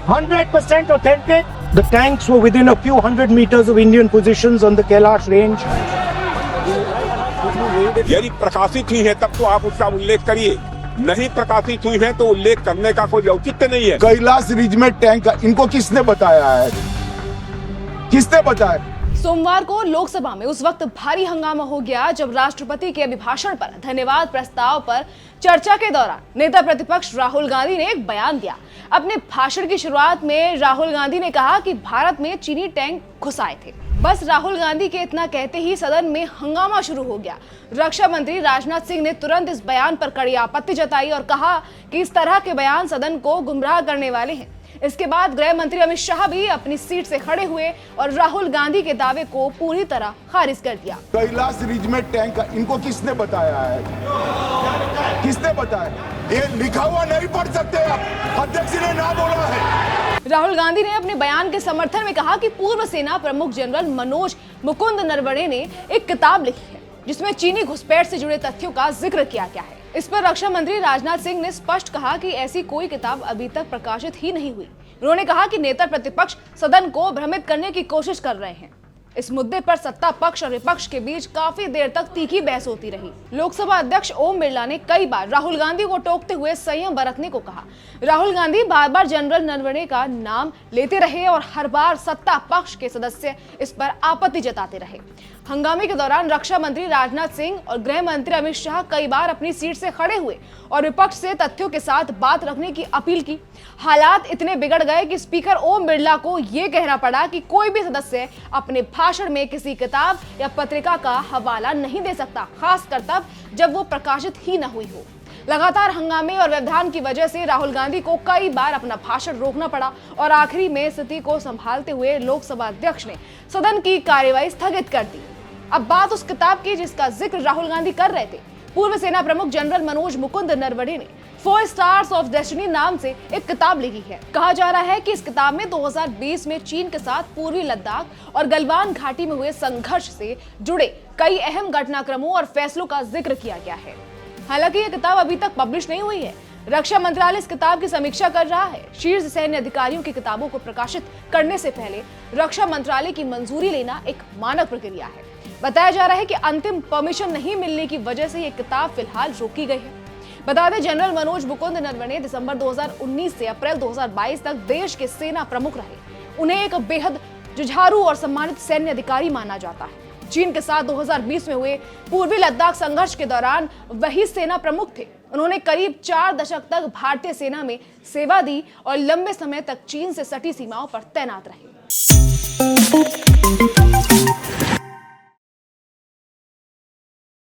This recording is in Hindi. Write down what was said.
100% authentic. The tanks were within a few hundred meters of Indian positions on the Kailash range. यदि प्रकाशित हुई है तब तो आप उसका उल्लेख करिए, नहीं प्रकाशित हुई है तो उल्लेख करने का कोई औचित्य नहीं है। कैलाश रिज में टैंक इनको किसने बताया है? किसने बताया? सोमवार को लोकसभा में उस वक्त भारी हंगामा हो गया जब राष्ट्रपति के अभिभाषण पर धन्यवाद प्रस्ताव पर चर्चा के दौरान नेता प्रतिपक्ष राहुल गांधी ने एक बयान दिया। अपने भाषण की शुरुआत में राहुल गांधी ने कहा कि भारत में चीनी टैंक घुस आए थे। बस राहुल गांधी के इतना कहते ही सदन में हंगामा शुरू हो गया। रक्षा मंत्री राजनाथ सिंह ने तुरंत इस बयान पर कड़ी आपत्ति जताई और कहा कि इस तरह के बयान सदन को गुमराह करने वाले हैं। इसके बाद गृह मंत्री अमित शाह भी अपनी सीट से खड़े हुए और राहुल गांधी के दावे को पूरी तरह खारिज कर दिया। कैलाश रिज में टैंक इनको किसने बताया है? किसने बताया? ये लिखा हुआ नहीं पढ़ सकते आप, अध्यक्ष ने ना बोला है। राहुल गांधी ने अपने बयान के समर्थन में कहा कि पूर्व सेना प्रमुख जनरल मनोज मुकुंद नरवणे ने एक किताब लिखी है जिसमें चीनी घुसपैठ से जुड़े तथ्यों का जिक्र किया गया है। इस पर रक्षा मंत्री राजनाथ सिंह ने स्पष्ट कहा कि ऐसी कोई किताब अभी तक प्रकाशित ही नहीं हुई। उन्होंने कहा कि नेता प्रतिपक्ष सदन को भ्रमित करने की कोशिश कर रहे हैं। इस मुद्दे पर सत्ता पक्ष और विपक्ष के बीच काफी देर तक तीखी बहस होती रही। लोकसभा अध्यक्ष ओम बिरला ने कई बार राहुल गांधी को टोकते हुए संयम बरतने को कहा। राहुल गांधी बार बार जनरल नरवणे का नाम लेते रहे और हर बार सत्ता पक्ष के सदस्य इस पर आपत्ति जताते रहे। हंगामे के दौरान रक्षा मंत्री राजनाथ सिंह और गृह मंत्री अमित शाह कई बार अपनी सीट से खड़े हुए और विपक्ष से तथ्यों के साथ बात रखने की अपील की। हालात इतने बिगड़ गए कि स्पीकर ओम बिरला को यह कहना पड़ा कि कोई भी सदस्य अपने भाषण में किसी किताब या पत्रिका का हवाला नहीं दे सकता, खासकर तब जब वो प्रकाशित ही न हुई हो। लगातार हंगामे और व्यवधान की वजह से राहुल गांधी को कई बार अपना भाषण रोकना पड़ा और आखिरी में स्थिति को संभालते हुए लोकसभा अध्यक्ष ने सदन की कार्यवाही स्थगित कर दी। अब बात उस किताब की जिसका जिक्र राहुल गांधी कर रहे थे। पूर्व सेना प्रमुख जनरल मनोज मुकुंद नरवणे ने 4 स्टार्स ऑफ डेस्टिनी नाम से एक किताब लिखी है। कहा जा रहा है कि इस किताब में 2020 में चीन के साथ पूर्वी लद्दाख और गलवान घाटी में हुए संघर्ष से जुड़े कई अहम घटनाक्रमों और फैसलों का जिक्र किया गया है। हालांकि यह किताब अभी तक पब्लिश नहीं हुई है। रक्षा मंत्रालय इस किताब की समीक्षा कर रहा है। शीर्ष सैन्य अधिकारियों की किताबों को प्रकाशित करने से पहले रक्षा मंत्रालय की मंजूरी लेना एक मानक प्रक्रिया है। बताया जा रहा है कि अंतिम परमिशन नहीं मिलने की वजह से यह किताब फिलहाल रोकी गई है। बता दें, जनरल मनोज मुकुंद नरवणे दिसंबर 2019 से अप्रैल 2022 तक देश के सेना प्रमुख रहे। उन्हें एक बेहद जुझारू और सम्मानित सैन्य अधिकारी माना जाता है। चीन के साथ 2020 में हुए पूर्वी लद्दाख संघर्ष के दौरान वही सेना प्रमुख थे। उन्होंने करीब 4 दशक तक भारतीय सेना में सेवा दी और लंबे समय तक चीन से सटी सीमाओं पर तैनात रहे।